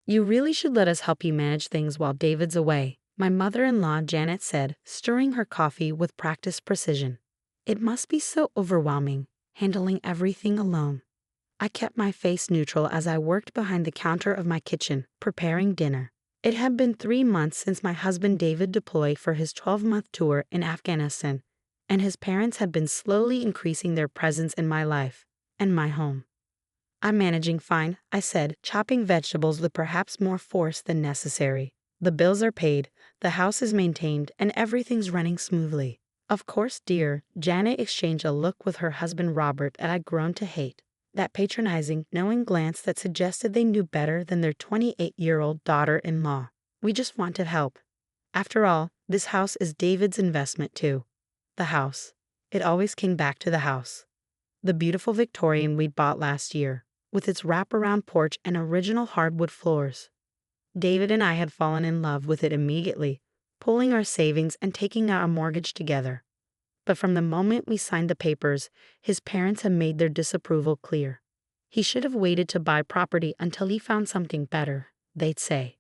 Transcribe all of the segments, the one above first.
You really should let us help you manage things while David's away, my mother-in-law Janet said, stirring her coffee with practiced precision. It must be so overwhelming, handling everything alone. I kept my face neutral as I worked behind the counter of my kitchen, preparing dinner. It had been 3 months since my husband David deployed for his 12-month tour in Afghanistan, and his parents had been slowly increasing their presence in my life and my home. I'm managing fine, I said, chopping vegetables with perhaps more force than necessary. The bills are paid, the house is maintained, and everything's running smoothly. Of course, dear, Janet exchanged a look with her husband Robert that I'd grown to hate. That patronizing, knowing glance that suggested they knew better than their 28-year-old daughter-in-law. We just want to help. After all, this house is David's investment too. The house. It always came back to the house. The beautiful Victorian we'd bought last year, with its wraparound porch and original hardwood floors. David and I had fallen in love with it immediately, pulling our savings and taking out a mortgage together. But from the moment we signed the papers, his parents had made their disapproval clear. He should have waited to buy property until he found something better, they'd say.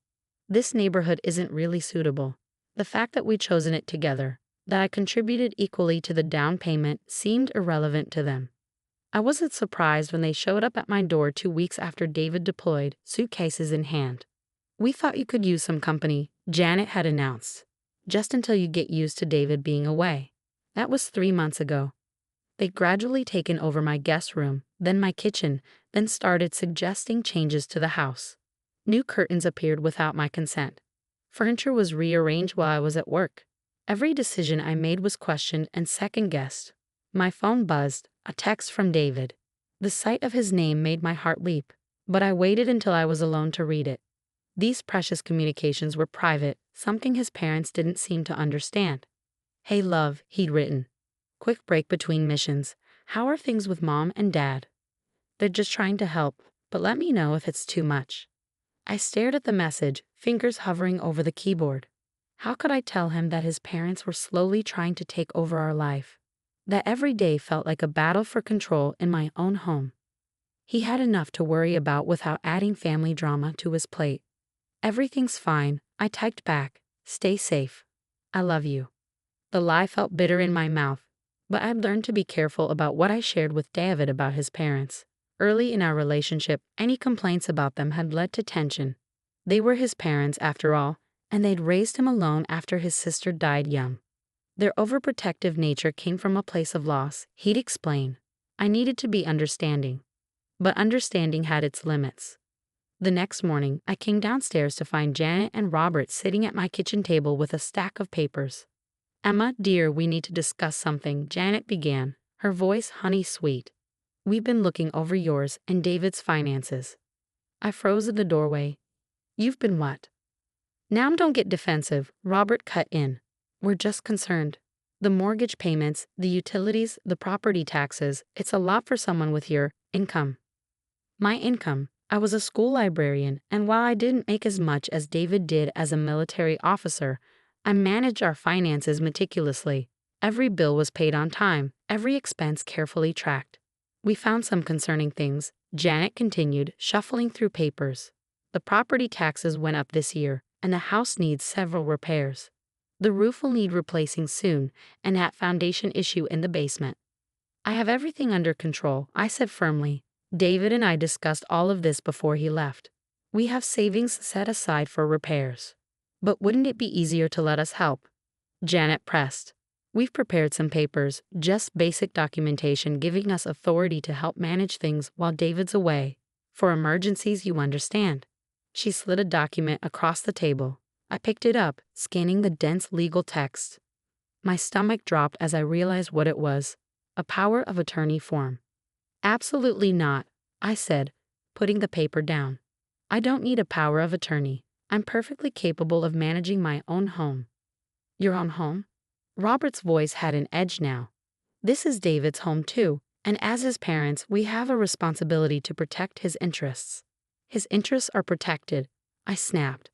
This neighborhood isn't really suitable. The fact that we'd chosen it together, that I contributed equally to the down payment, seemed irrelevant to them. I wasn't surprised when they showed up at my door 2 weeks after David deployed, suitcases in hand. We thought you could use some company, Janet had announced, just until you get used to David being away. That was 3 months ago. They'd gradually taken over my guest room, then my kitchen, then started suggesting changes to the house. New curtains appeared without my consent. Furniture was rearranged while I was at work. Every decision I made was questioned and second-guessed. My phone buzzed, a text from David. The sight of his name made my heart leap, but I waited until I was alone to read it. These precious communications were private, something his parents didn't seem to understand. Hey love, he'd written. Quick break between missions. How are things with Mom and Dad? They're just trying to help, but let me know if it's too much. I stared at the message, fingers hovering over the keyboard. How could I tell him that his parents were slowly trying to take over our life? That every day felt like a battle for control in my own home. He had enough to worry about without adding family drama to his plate. Everything's fine, I typed back. Stay safe. I love you. The lie felt bitter in my mouth, but I'd learned to be careful about what I shared with David about his parents. Early in our relationship, any complaints about them had led to tension. They were his parents, after all, and they'd raised him alone after his sister died young. Their overprotective nature came from a place of loss, he'd explain. I needed to be understanding. But understanding had its limits. The next morning, I came downstairs to find Janet and Robert sitting at my kitchen table with a stack of papers. Emma, dear, we need to discuss something, Janet began, her voice honey-sweet. We've been looking over yours and David's finances. I froze in the doorway. You've been what? Now don't get defensive, Robert cut in. We're just concerned. The mortgage payments, the utilities, the property taxes, it's a lot for someone with your income. My income. I was a school librarian, and while I didn't make as much as David did as a military officer, I managed our finances meticulously. Every bill was paid on time, every expense carefully tracked. We found some concerning things, Janet continued, shuffling through papers. The property taxes went up this year, and the house needs several repairs. The roof will need replacing soon, and that foundation issue in the basement. I have everything under control, I said firmly. David and I discussed all of this before he left. We have savings set aside for repairs. But wouldn't it be easier to let us help? Janet pressed. We've prepared some papers, just basic documentation giving us authority to help manage things while David's away. For emergencies, you understand. She slid a document across the table. I picked it up, scanning the dense legal text. My stomach dropped as I realized what it was. A power of attorney form. Absolutely not, I said, putting the paper down. I don't need a power of attorney. I'm perfectly capable of managing my own home. Your own home? Robert's voice had an edge now. This is David's home too, and as his parents, we have a responsibility to protect his interests. His interests are protected, I snapped,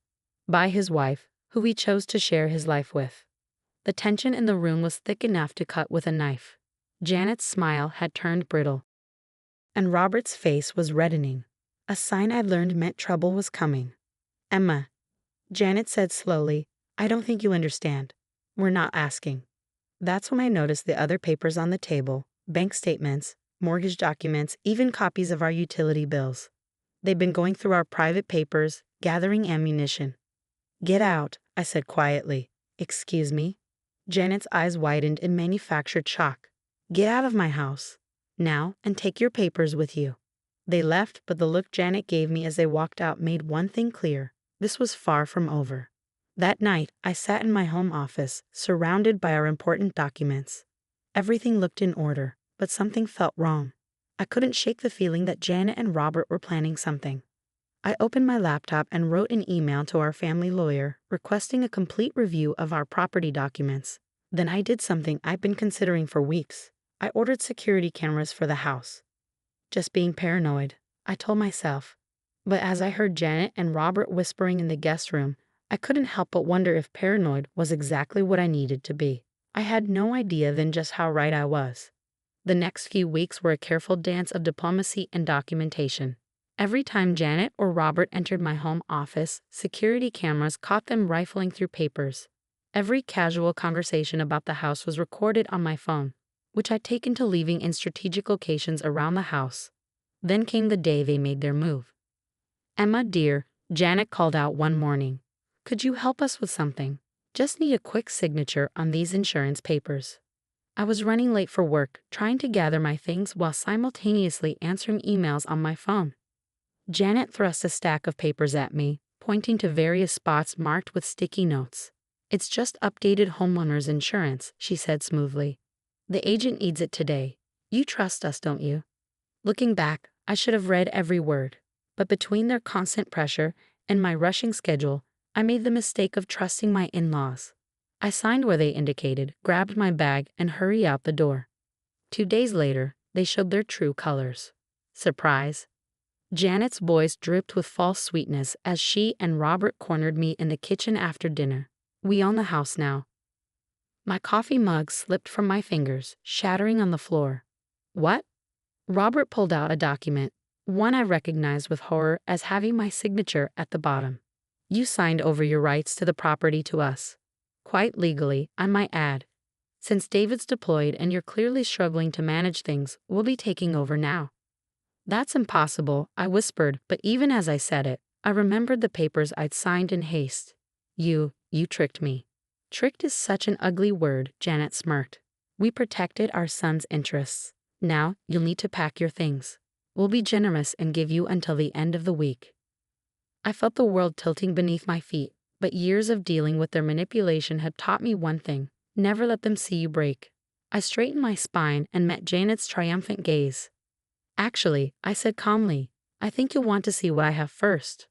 by his wife, who he chose to share his life with. The tension in the room was thick enough to cut with a knife. Janet's smile had turned brittle, and Robert's face was reddening, a sign I'd learned meant trouble was coming. Emma, Janet said slowly, I don't think you understand. We're not asking. That's when I noticed the other papers on the table, bank statements, mortgage documents, even copies of our utility bills. They've been going through our private papers, gathering ammunition. Get out, I said quietly. Excuse me? Janet's eyes widened in manufactured shock. Get out of my house. Now, and take your papers with you. They left, but the look Janet gave me as they walked out made one thing clear. This was far from over. That night, I sat in my home office, surrounded by our important documents. Everything looked in order, but something felt wrong. I couldn't shake the feeling that Janet and Robert were planning something. I opened my laptop and wrote an email to our family lawyer, requesting a complete review of our property documents. Then I did something I've been considering for weeks. I ordered security cameras for the house. Just being paranoid, I told myself. But as I heard Janet and Robert whispering in the guest room, I couldn't help but wonder if paranoid was exactly what I needed to be. I had no idea then just how right I was. The next few weeks were a careful dance of diplomacy and documentation. Every time Janet or Robert entered my home office, security cameras caught them rifling through papers. Every casual conversation about the house was recorded on my phone, which I'd taken to leaving in strategic locations around the house. Then came the day they made their move. Emma, dear, Janet called out one morning. Could you help us with something? Just need a quick signature on these insurance papers. I was running late for work, trying to gather my things while simultaneously answering emails on my phone. Janet thrust a stack of papers at me, pointing to various spots marked with sticky notes. It's just updated homeowner's insurance, she said smoothly. The agent needs it today. You trust us, don't you? Looking back, I should have read every word. But between their constant pressure and my rushing schedule, I made the mistake of trusting my in-laws. I signed where they indicated, grabbed my bag, and hurried out the door. 2 days later, they showed their true colors. Surprise. Janet's voice dripped with false sweetness as she and Robert cornered me in the kitchen after dinner. We own the house now. My coffee mug slipped from my fingers, shattering on the floor. What? Robert pulled out a document, one I recognized with horror as having my signature at the bottom. You signed over your rights to the property to us. Quite legally, I might add. Since David's deployed and you're clearly struggling to manage things, we'll be taking over now. That's impossible, I whispered, but even as I said it, I remembered the papers I'd signed in haste. You tricked me. Tricked is such an ugly word, Janet smirked. We protected our son's interests. Now, you'll need to pack your things. We'll be generous and give you until the end of the week. I felt the world tilting beneath my feet, but years of dealing with their manipulation had taught me one thing: never let them see you break. I straightened my spine and met Janet's triumphant gaze. Actually, I said calmly, I think you'll want to see what I have first.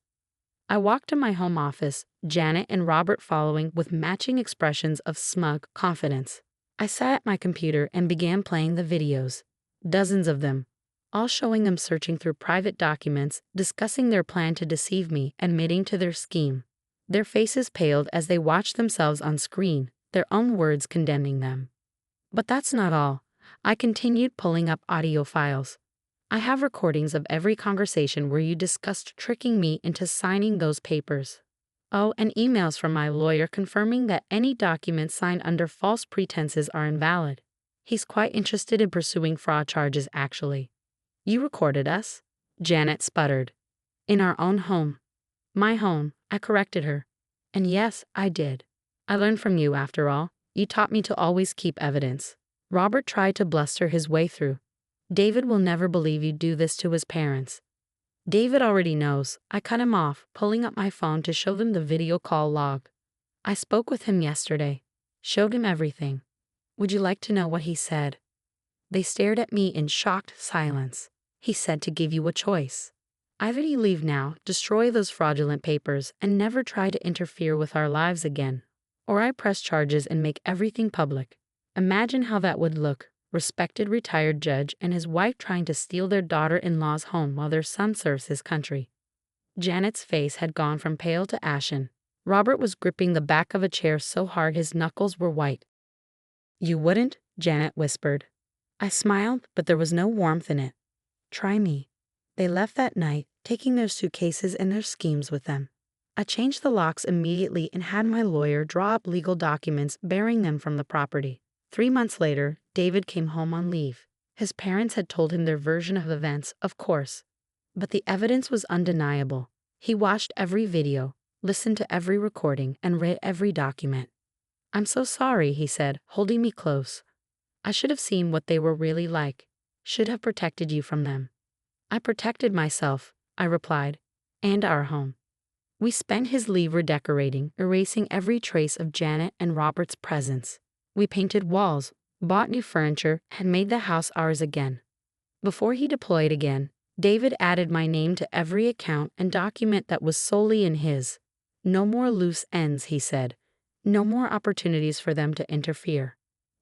I walked to my home office, Janet and Robert following with matching expressions of smug confidence. I sat at my computer and began playing the videos. Dozens of them, all showing them searching through private documents, discussing their plan to deceive me, admitting to their scheme. Their faces paled as they watched themselves on screen, their own words condemning them. But that's not all. I continued pulling up audio files. I have recordings of every conversation where you discussed tricking me into signing those papers. Oh, and emails from my lawyer confirming that any documents signed under false pretenses are invalid. He's quite interested in pursuing fraud charges, actually. You recorded us? Janet sputtered. In our own home. My home, I corrected her. And yes, I did. I learned from you, after all. You taught me to always keep evidence. Robert tried to bluster his way through. David will never believe you do this to his parents. David already knows. I cut him off, pulling up my phone to show them the video call log. I spoke with him yesterday. Showed him everything. Would you like to know what he said? They stared at me in shocked silence. He said to give you a choice. Either you leave now, destroy those fraudulent papers, and never try to interfere with our lives again, or I press charges and make everything public. Imagine how that would look. Respected retired judge and his wife trying to steal their daughter-in-law's home while their son serves his country. Janet's face had gone from pale to ashen. Robert was gripping the back of a chair so hard his knuckles were white. You wouldn't? Janet whispered. I smiled, but there was no warmth in it. Try me. They left that night, taking their suitcases and their schemes with them. I changed the locks immediately and had my lawyer draw up legal documents bearing them from the property. 3 months later, David came home on leave. His parents had told him their version of events, of course. But the evidence was undeniable. He watched every video, listened to every recording, and read every document. "I'm so sorry," he said, holding me close. "I should have seen what they were really like. Should have protected you from them." "I protected myself," I replied, "and our home." We spent his leave redecorating, erasing every trace of Janet and Robert's presence. We painted walls, bought new furniture, and made the house ours again. Before he deployed again, David added my name to every account and document that was solely in his. "No more loose ends," he said. "No more opportunities for them to interfere."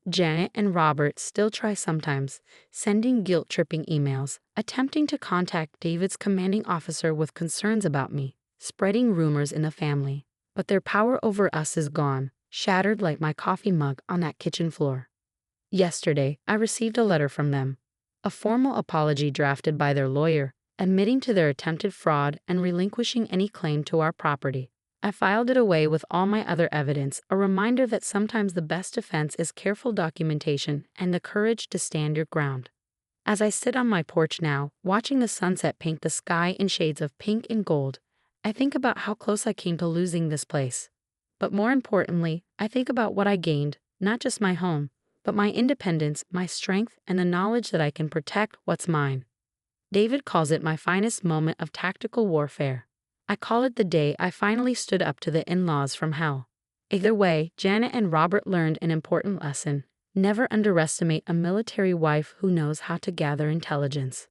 Janet and Robert still try sometimes, sending guilt-tripping emails, attempting to contact David's commanding officer with concerns about me, spreading rumors in the family. But their power over us is gone, shattered like my coffee mug on that kitchen floor. Yesterday, I received a letter from them. A formal apology drafted by their lawyer, admitting to their attempted fraud and relinquishing any claim to our property. I filed it away with all my other evidence, a reminder that sometimes the best defense is careful documentation and the courage to stand your ground. As I sit on my porch now, watching the sunset paint the sky in shades of pink and gold, I think about how close I came to losing this place. But more importantly, I think about what I gained, not just my home, but my independence, my strength, and the knowledge that I can protect what's mine. David calls it my finest moment of tactical warfare. I call it the day I finally stood up to the in-laws from hell. Either way, Janet and Robert learned an important lesson. Never underestimate a military wife who knows how to gather intelligence.